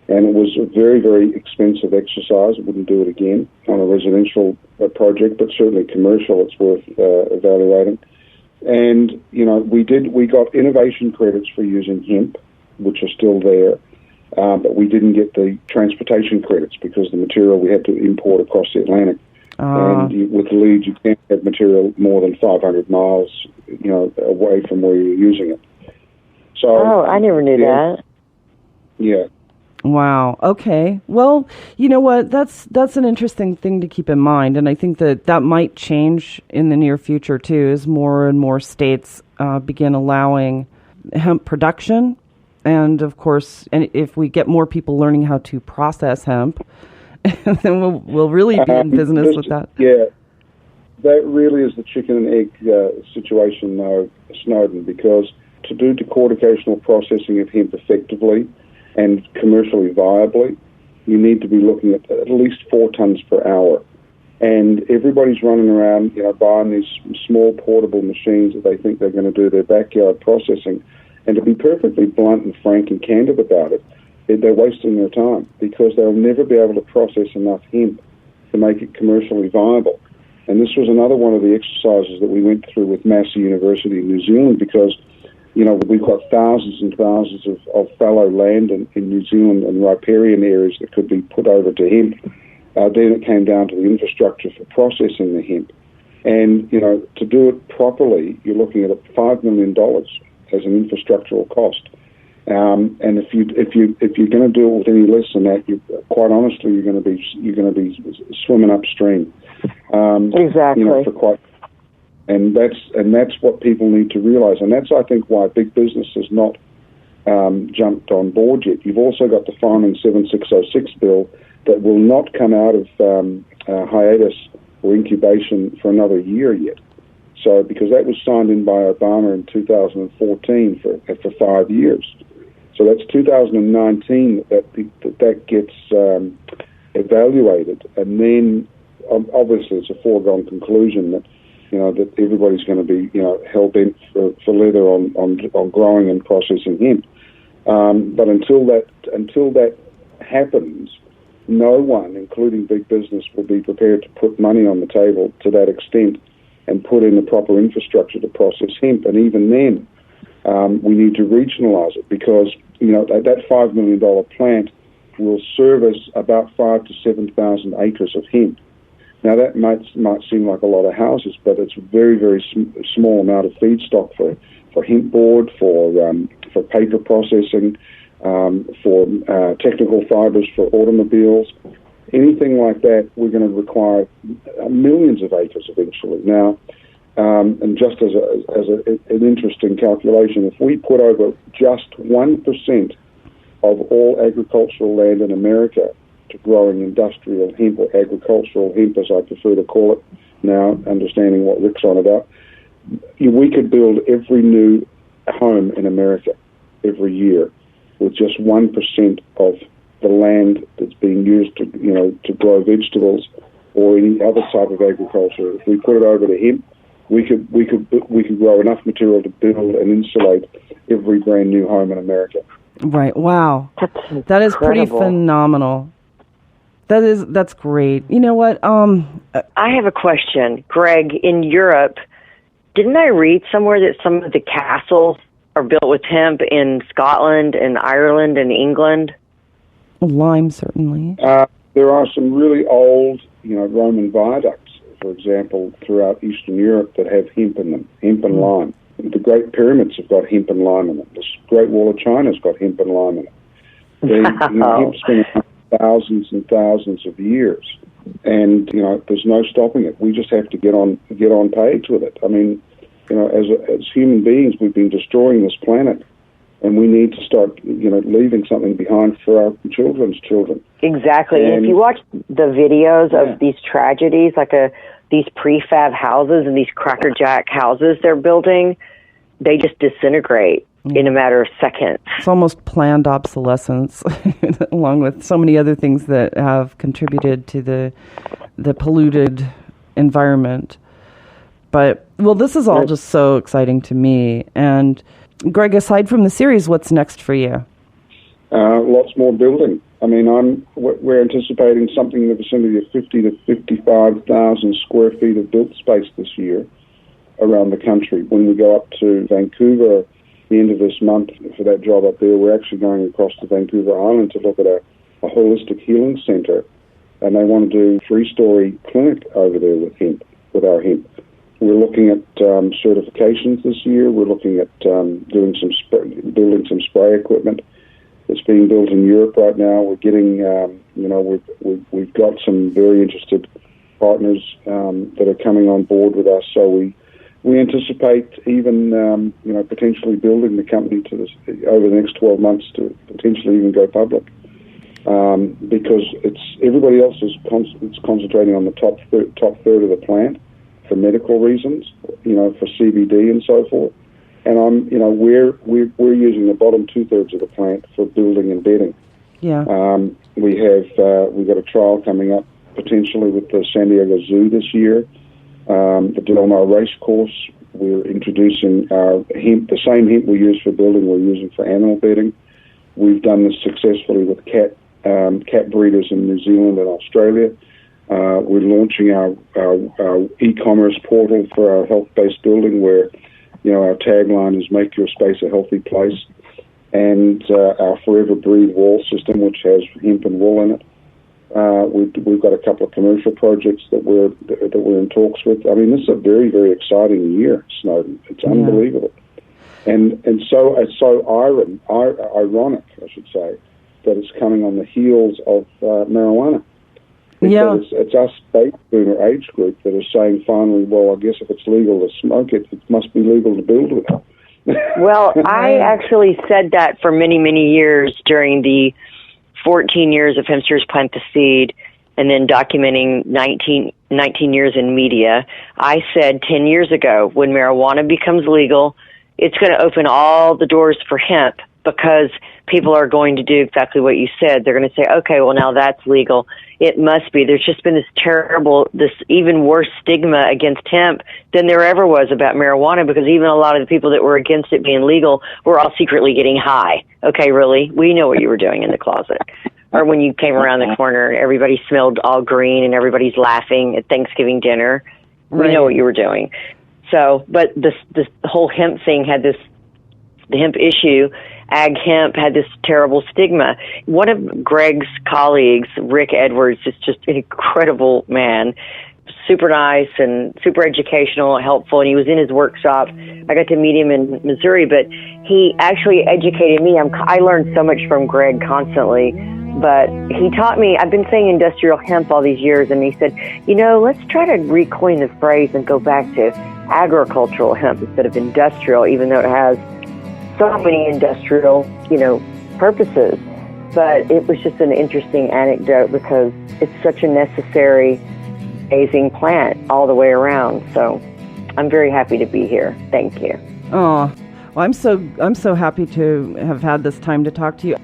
and it was a very, very expensive exercise. I wouldn't do it again on a residential project, but certainly commercial, it's worth evaluating. And, you know, we got innovation credits for using hemp, which are still there, but we didn't get the transportation credits because the material we had to import across the Atlantic. And with LEED, you can't have material more than 500 miles, you know, away from where you're using it. So, I never knew that. Yeah. Wow. Okay. Well, you know what? That's an interesting thing to keep in mind, and I think that might change in the near future too, as more and more states begin allowing hemp production, and of course, and if we get more people learning how to process hemp, then we'll really be in business with that. Yeah. That really is the chicken and egg situation, though, Snowden, because to do decorticational processing of hemp effectively and commercially viably, you need to be looking at least 4 tons per hour. And everybody's running around, you know, buying these small portable machines that they think they're going to do their backyard processing. And to be perfectly blunt and frank and candid about it, they're wasting their time, because they'll never be able to process enough hemp to make it commercially viable. And this was another one of the exercises that we went through with Massey University in New Zealand, because we've got thousands and thousands of fallow land in New Zealand and riparian areas that could be put over to hemp. Then it came down to the infrastructure for processing the hemp. And, to do it properly, you're looking at $5 million as an infrastructural cost. And if you're going to do it with any less than that, quite honestly, you're going to be swimming upstream. Exactly. And that's what people need to realize. And that's, I think, why big business has not jumped on board yet. You've also got the Farming 7606 bill that will not come out of hiatus or incubation for another year yet. So, because that was signed in by Obama in 2014 for 5 years. So that's 2019 that gets evaluated, and then obviously it's a foregone conclusion that that everybody's going to be hell bent for leather on growing and processing hemp. But until that happens, no one, including big business, will be prepared to put money on the table to that extent and put in the proper infrastructure to process hemp. And even then, we need to regionalize it, because that $5 million plant will service about 5,000 to 7,000 acres of hemp. Now that might seem like a lot of houses, but it's a very, very small amount of feedstock for hemp board, for paper processing, for technical fibers for automobiles, anything like that. We're going to require millions of acres eventually. Now, and just as an interesting calculation, if we put over just 1% of all agricultural land in America to growing industrial hemp, or agricultural hemp as I prefer to call it now, understanding what Rick's on about, we could build every new home in America every year with just 1% of the land that's being used to grow vegetables or any other type of agriculture. If we put it over to hemp, we could grow enough material to build and insulate every brand new home in America. Right. Wow. That is pretty phenomenal. That's great. You know what? I have a question, Greg. In Europe, didn't I read somewhere that some of the castles are built with hemp in Scotland and Ireland and England? Lime, certainly. There are some really old, Roman viaducts, for example, throughout Eastern Europe that have hemp in them, hemp and lime. The Great Pyramids have got hemp and lime in them. The Great Wall of China's got hemp and lime in it. Hemp's been around thousands and thousands of years, and there's no stopping it. We just have to get on page with it. I mean, as human beings, we've been destroying this planet, and we need to start leaving something behind for our children's children. Exactly. And if you watch the videos of these tragedies, like these prefab houses and these crackerjack houses they're building, they just disintegrate in a matter of seconds. It's almost planned obsolescence, along with so many other things that have contributed to the polluted environment. But, well, this is all just so exciting to me. And, Greg, aside from the series, what's next for you? Lots more building. I mean, we're anticipating something in the vicinity of 50 to 55,000 square feet of built space this year around the country. When we go up to Vancouver the end of this month for that job up there, we're actually going across to Vancouver Island to look at a holistic healing center, and they want to do a 3-story clinic over there with our hemp. We're looking at certifications this year. We're looking at building some spray equipment that's being built in Europe right now. We're getting, we've got some very interested partners that are coming on board with us. So we anticipate even, potentially building the company over the next 12 months to potentially even go public. Because everybody else is concentrating on the top third of the plant for medical reasons, for CBD and so forth. And we're using the bottom 2/3 of the plant for building and bedding. Yeah. We've got a trial coming up potentially with the San Diego Zoo this year. The Del Mar Race Course, we're introducing our hemp, the same hemp we use for building, we're using for animal bedding. We've done this successfully with cat breeders in New Zealand and Australia. We're launching our e-commerce portal for our health-based building, where Our tagline is "Make your space a healthy place," and our Forever Breed wall system, which has hemp and wool in it. We've got a couple of commercial projects that we're in talks with. I mean, this is a very, very exciting year, Snowden. It's unbelievable, and so it's so ironic, I should say, that it's coming on the heels of marijuana. Because it's us baby boomer age group that is saying finally, well, I guess if it's legal to smoke it, it must be legal to build with it. Well, I actually said that for many, many years during the 14 years of Hempsters Plant the Seed, and then documenting 19 years in media. I said 10 years ago, when marijuana becomes legal, it's going to open all the doors for hemp, because people are going to do exactly what you said. They're going to say, okay, well, now that's legal. It must be. There's just been this even worse stigma against hemp than there ever was about marijuana, because even a lot of the people that were against it being legal were all secretly getting high. Okay, really? We know what you were doing in the closet. Or when you came around the corner and everybody smelled all green and everybody's laughing at Thanksgiving dinner. Right. We know what you were doing. So, but this whole hemp thing had the hemp issue, ag hemp, had this terrible stigma. One of Greg's colleagues, Rick Edwards, is just an incredible man, super nice and super educational and helpful, and he was in his workshop. I got to meet him in Missouri, but he actually educated me. I learned so much from Greg constantly, but he taught me. I've been saying industrial hemp all these years, and he said, let's try to recoin the phrase and go back to agricultural hemp instead of industrial, even though it has so many industrial, purposes. But it was just an interesting anecdote because it's such a necessary, amazing plant all the way around. So I'm very happy to be here. Thank you. Oh, well, I'm so happy to have had this time to talk to you.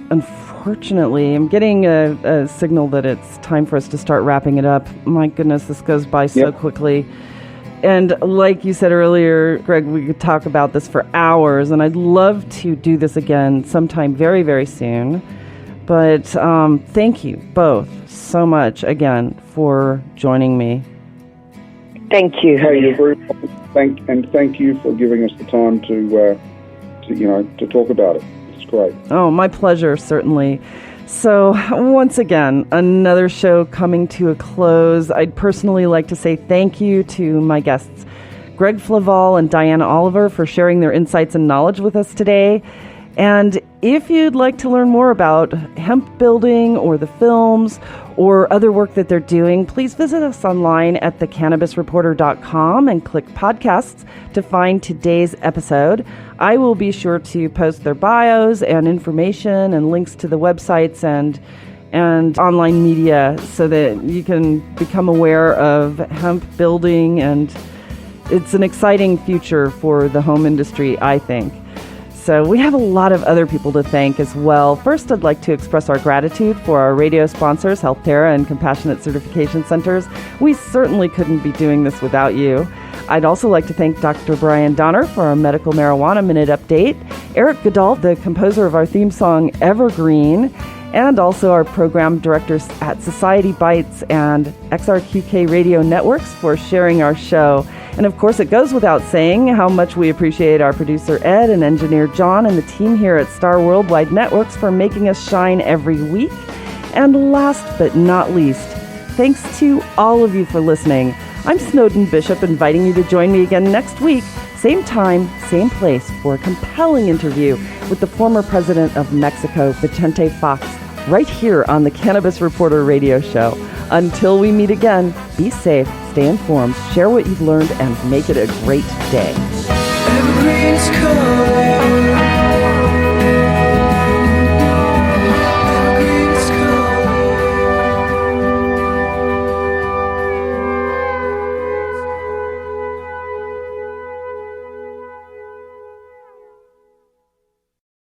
Unfortunately, I'm getting a signal that it's time for us to start wrapping it up. My goodness, this goes by so quickly. And like you said earlier, Greg, we could talk about this for hours, and I'd love to do this again sometime very, very soon. But thank you both so much again for joining me. Thank you. Hey, you're very welcome. Thank you for giving us the time to talk about it. It's great. Oh, my pleasure, certainly. So, once again, another show coming to a close. I'd personally like to say thank you to my guests, Greg Flavall and Diana Oliver, for sharing their insights and knowledge with us today. And if you'd like to learn more about hemp building or the films or other work that they're doing, please visit us online at thecannabisreporter.com and click podcasts to find today's episode. I will be sure to post their bios and information and links to the websites and online media so that you can become aware of hemp building, and it's an exciting future for the home industry, I think. So we have a lot of other people to thank as well. First, I'd like to express our gratitude for our radio sponsors, HealthTerra and Compassionate Certification Centers. We certainly couldn't be doing this without you. I'd also like to thank Dr. Brian Donner for our Medical Marijuana Minute Update, Eric Goodall, the composer of our theme song Evergreen, and also our program directors at Society Bites and XRQK Radio Networks for sharing our show. And of course, it goes without saying how much we appreciate our producer Ed and engineer John and the team here at Star Worldwide Networks for making us shine every week. And last but not least, thanks to all of you for listening. I'm Snowden Bishop, inviting you to join me again next week, same time, same place, for a compelling interview with the former president of Mexico, Vicente Fox, right here on the Cannabis Reporter Radio Show. Until we meet again, be safe, stay informed, share what you've learned, and make it a great day. Evergreen's calling.